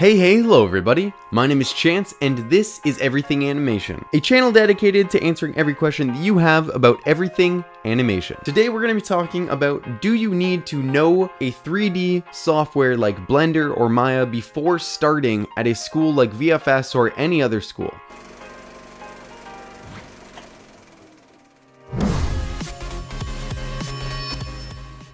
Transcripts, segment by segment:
Hello everybody, my name is Chance and this is Everything Animation, a channel dedicated to answering every question that you have about everything animation. Today we're going to be talking about, do you need to know a 3D software like Blender or Maya before starting at a school like VFS or any other school?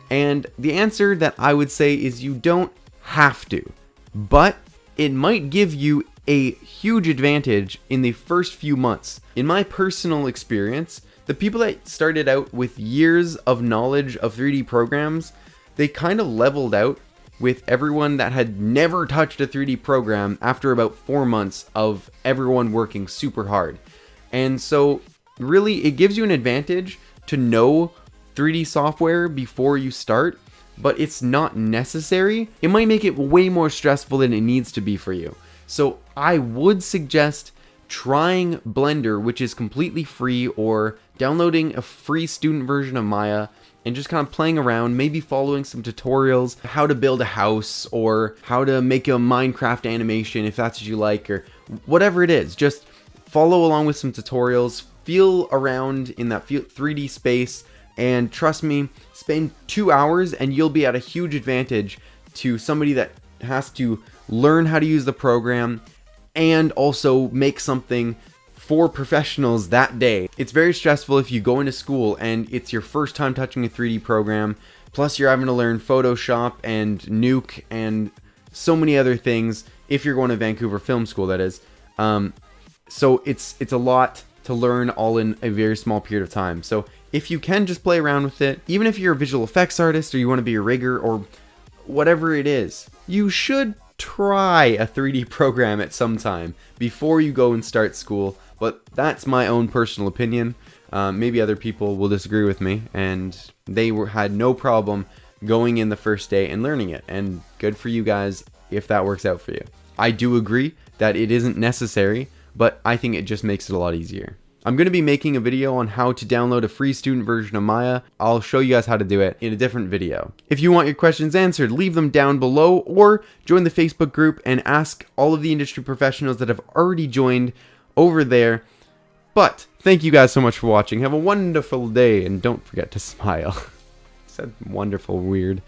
And the answer that I would say is you don't have to, but it might give you a huge advantage in the first few months. In my personal experience, the people that started out with years of knowledge of 3D programs, they kind of leveled out with everyone that had never touched a 3D program after about 4 months of everyone working super hard. And so really it gives you an advantage to know 3D software before you start, but it's not necessary. It might make it way more stressful than it needs to be for you. So I would suggest trying Blender, which is completely free, or downloading a free student version of Maya and just kind of playing around, maybe following some tutorials, how to build a house or how to make a Minecraft animation if that's what you like, or whatever it is. Just follow along with some tutorials, feel around in that 3D space, and trust me, spend 2 hours and you'll be at a huge advantage to somebody that has to learn how to use the program and also make something for professionals that day. It's very stressful if you go into school and it's your first time touching a 3D program, plus you're having to learn Photoshop and Nuke and so many other things if you're going to Vancouver Film School, that is. So it's a lot to learn all in a very small period of time. So if you can just play around with it, even if you're a visual effects artist or you want to be a rigger or whatever it is, you should try a 3D program at some time before you go and start school. But that's my own personal opinion. Maybe other people will disagree with me, and they had no problem going in the first day and learning it. And good for you guys if that works out for you. I do agree that it isn't necessary, but I think it just makes it a lot easier. I'm going to be making a video on how to download a free student version of Maya. I'll show you guys how to do it in a different video. If you want your questions answered, leave them down below or join the Facebook group and ask all of the industry professionals that have already joined over there. But thank you guys so much for watching. Have a wonderful day and don't forget to smile. I said wonderful weird.